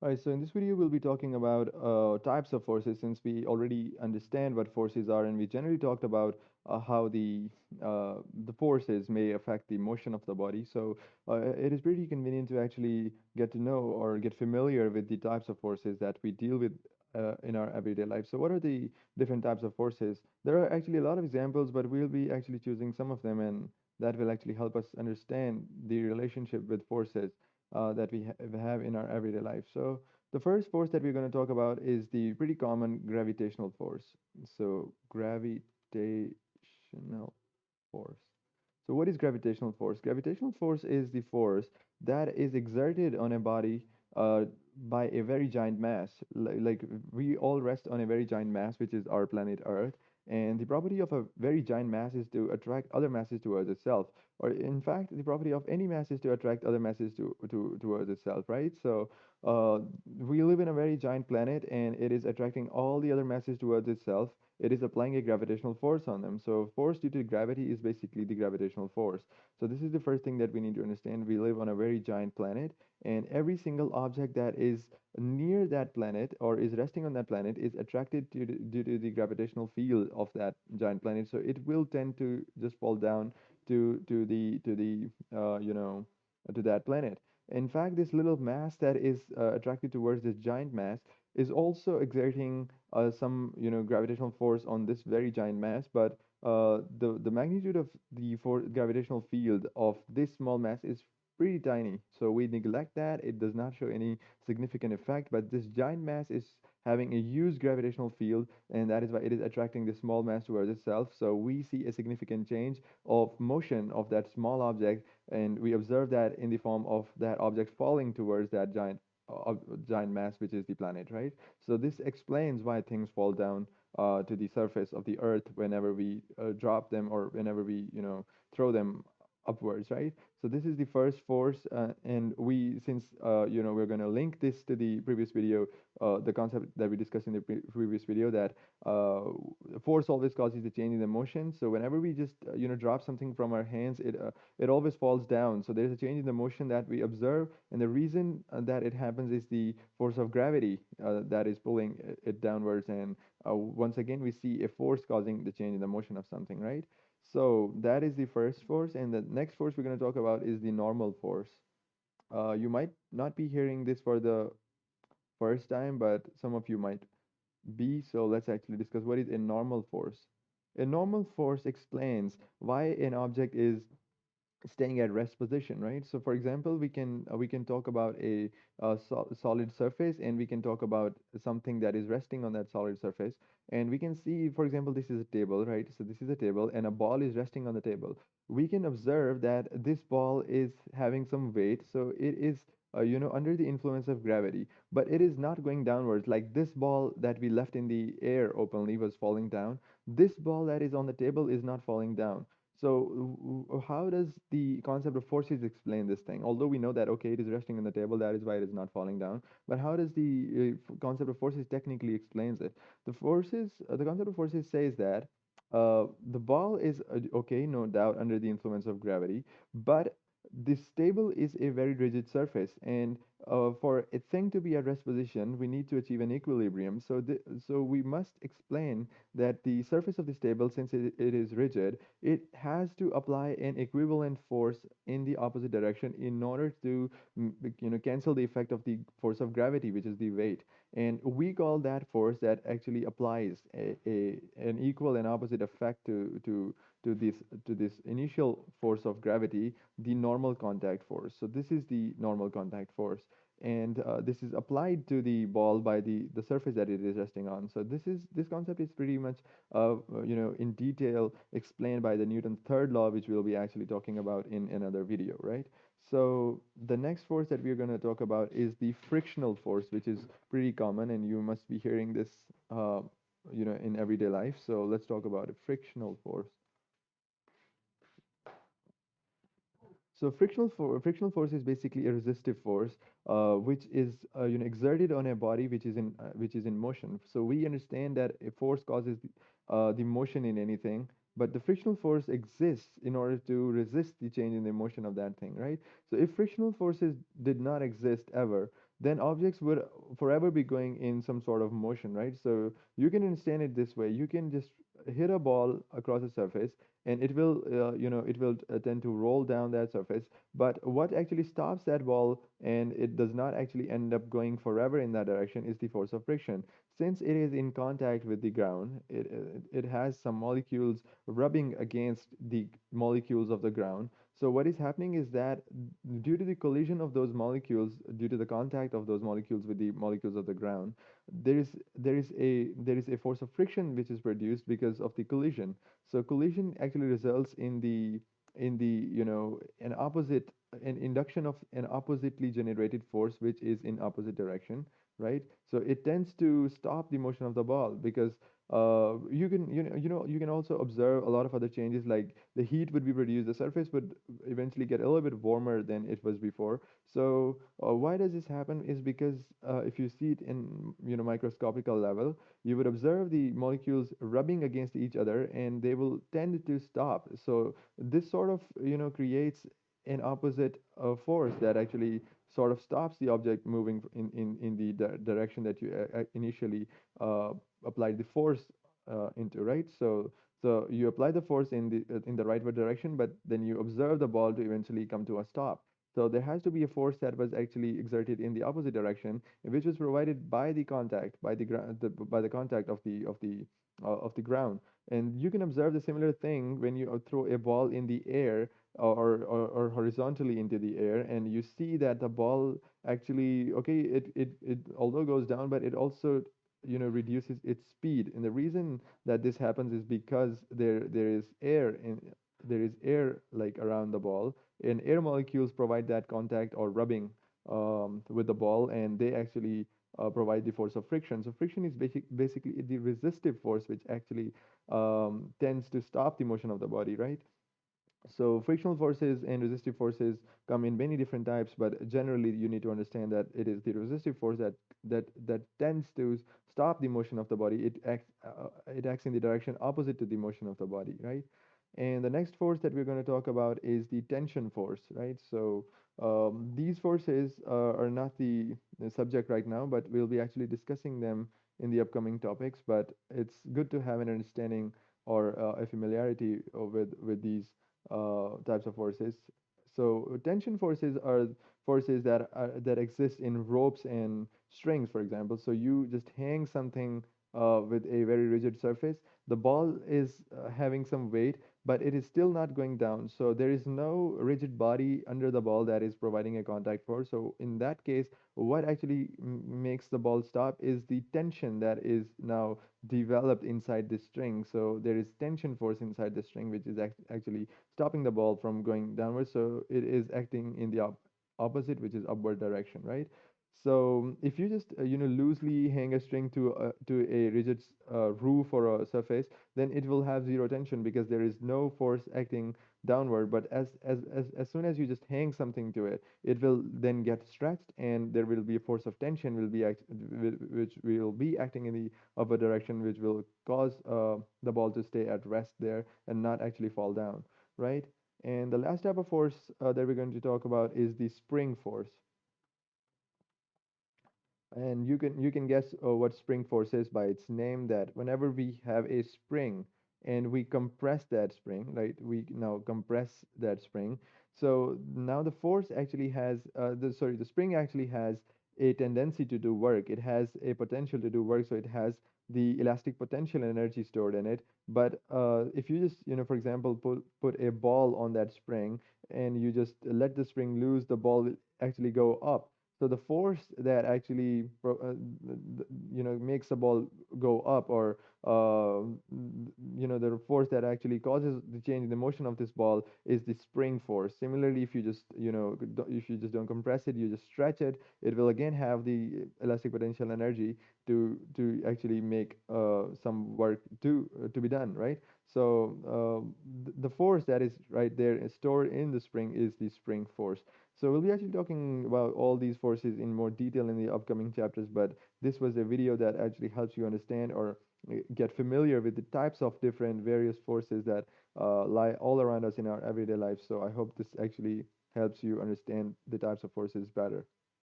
Alright, so in this video, we'll be talking about types of forces since we already understand what forces are, and we generally talked about how the forces may affect the motion of the body. So it is pretty convenient to actually get to know or get familiar with the types of forces that we deal with in our everyday life. So what are the different types of forces? There are actually a lot of examples, but we'll be actually choosing some of them, and that will actually help us understand the relationship with forces that we have in our everyday life. So the first force that we're going to talk about is the pretty common gravitational force. So gravitational force. So what is gravitational force? Gravitational force is the force that is exerted on a body uh, by a very giant mass. Like we all rest on a very giant mass, which is our planet Earth. And the property of a very giant mass is to attract other masses towards itself. Or in fact, the property of any mass is to attract other masses towards itself, right? So uh, we live in a very giant planet, and it is attracting all the other masses towards itself. It is applying a gravitational force on them. So force due to gravity is basically the gravitational force. So this is the first thing that we need to understand. We live on a very giant planet, and every single object that is near that planet or is resting on that planet is attracted due to the gravitational field of that giant planet. So it will tend to just fall down to to that planet. In fact, this little mass that is attracted towards this giant mass is also exerting some gravitational force on this very giant mass, but the magnitude of the gravitational field of this small mass is pretty tiny. So we neglect that. It does not show any significant effect, but this giant mass is having a huge gravitational field, and that is why it is attracting the small mass towards itself. So we see a significant change of motion of that small object, and we observe that in the form of that object falling towards that giant mass, which is the planet, right? So this explains why things fall down to the surface of the earth whenever we drop them or whenever we throw them upwards, right? So this is the first force, and we since we're going to link this to the previous video, the concept that we discussed in the previous video, that uh, force always causes the change in the motion. So whenever we just drop something from our hands, it always falls down. So there's a change in the motion that we observe, and the reason that it happens is the force of gravity that is pulling it downwards. And once again, we see a force causing the change in the motion of something, right? So that is the first force, and the next force we're going to talk about is the normal force. You might not be hearing this for the first time, but some of you might be. So let's actually discuss what is a normal force. A normal force explains why an object is staying at rest position, right? So for example, we can talk about a, solid surface, and we can talk about something that is resting on that solid surface, and we can see, for example, this is a table, right? So this is a table and a ball is resting on the table. We can observe that this ball is having some weight, so it is under the influence of gravity, but it is not going downwards. Like this ball that we left in the air openly was falling down. This ball that is on the table is not falling down. So, how does the concept of forces explain this thing? Although we know that, okay, it is resting on the table, that is why it is not falling down. But how does the concept of forces technically explains it? The concept of forces says that the ball is okay, no doubt, under the influence of gravity, but this table is a very rigid surface, and for a thing to be at rest position, we need to achieve an equilibrium. So we must explain that the surface of this table, since it is rigid, it has to apply an equivalent force in the opposite direction in order to cancel the effect of the force of gravity, which is the weight. And we call that force that actually applies an equal and opposite effect to this initial force of gravity, the normal contact force. So this is the normal contact force, and this is applied to the ball by the surface that it is resting on. So this concept is pretty much in detail explained by the Newton's third law, which we'll be actually talking about in another video, right? So the next force that we're going to talk about is the frictional force, which is pretty common, and you must be hearing this, in everyday life. So let's talk about a frictional force. So frictional force is basically a resistive force, which is exerted on a body which is in motion. So we understand that a force causes the motion in anything, but the frictional force exists in order to resist the change in the motion of that thing, right? So if frictional forces did not exist ever, then objects would forever be going in some sort of motion, right? So you can understand it this way. You can just hit a ball across a surface, and it will, it will tend to roll down that surface. But what actually stops that ball and it does not actually end up going forever in that direction is the force of friction. Since it is in contact with the ground, it has some molecules rubbing against the molecules of the ground. So what is happening is that due to the collision of those molecules, due to the contact of those molecules with the molecules of the ground, there is a force of friction which is produced because of the collision. So collision actually results in the an opposite an induction of an oppositely generated force which is in opposite direction, right? So it tends to stop the motion of the ball because you can also observe a lot of other changes, like the heat would be produced, the surface would eventually get a little bit warmer than it was before. So why does this happen is because if you see it in microscopical level, you would observe the molecules rubbing against each other and they will tend to stop. So this sort of creates an opposite force that actually sort of stops the object moving in the direction that you initially uh, applied the force into, right? So you apply the force in the rightward direction, but then you observe the ball to eventually come to a stop. So there has to be a force that was actually exerted in the opposite direction, which was provided by the contact, by the contact of the ground. And you can observe the similar thing when you throw a ball in the air or horizontally into the air, and you see that the ball actually, okay, it although goes down, but it also reduces its speed. And the reason that this happens is because there is air like around the ball, and air molecules provide that contact or rubbing with the ball, and they actually provide the force of friction. So friction is basically the resistive force which actually tends to stop the motion of the body, right? So frictional forces and resistive forces come in many different types, but generally you need to understand that it is the resistive force that tends to stop the motion of the body. It acts in the direction opposite to the motion of the body, right? And the next force that we're going to talk about is the tension force, right? So these forces are not the subject right now, but we'll be actually discussing them in the upcoming topics. But it's good to have an understanding or a familiarity with these types of forces. So tension forces are forces that exist in ropes and strings, for example. So you just hang something with a very rigid surface. The ball is having some weight, but it is still not going down. So there is no rigid body under the ball that is providing a contact force. So in that case, what actually makes the ball stop is the tension that is now developed inside the string. So there is tension force inside the string, which is actually stopping the ball from going downwards. So it is acting in the opposite, which is upward direction, right? So if you just loosely hang a string to a rigid roof or a surface, then it will have zero tension because there is no force acting downward. But as soon as you just hang something to it, it will then get stretched, and there will be a force of tension which will be acting in the upward direction, which will cause the ball to stay at rest there and not actually fall down, right? And the last type of force that we're going to talk about is the spring force. And you can guess what spring force is by its name, that whenever we have a spring and we compress that spring, right? We now compress that spring. So now the force actually has the spring actually has a tendency to do work. It has a potential to do work, so it has the elastic potential energy stored in it. But if you just, for example, put a ball on that spring and you just let the spring loose, the ball will actually go up. So the force that actually makes the ball go up, or the force that actually causes the change in the motion of this ball, is the spring force. Similarly, if you just don't compress it, you just stretch it, it will again have the elastic potential energy to actually make some work to be done, right? So the force that is right there stored in the spring is the spring force. So we'll be actually talking about all these forces in more detail in the upcoming chapters, but this was a video that actually helps you understand or get familiar with the types of different various forces that lie all around us in our everyday life. So I hope this actually helps you understand the types of forces better.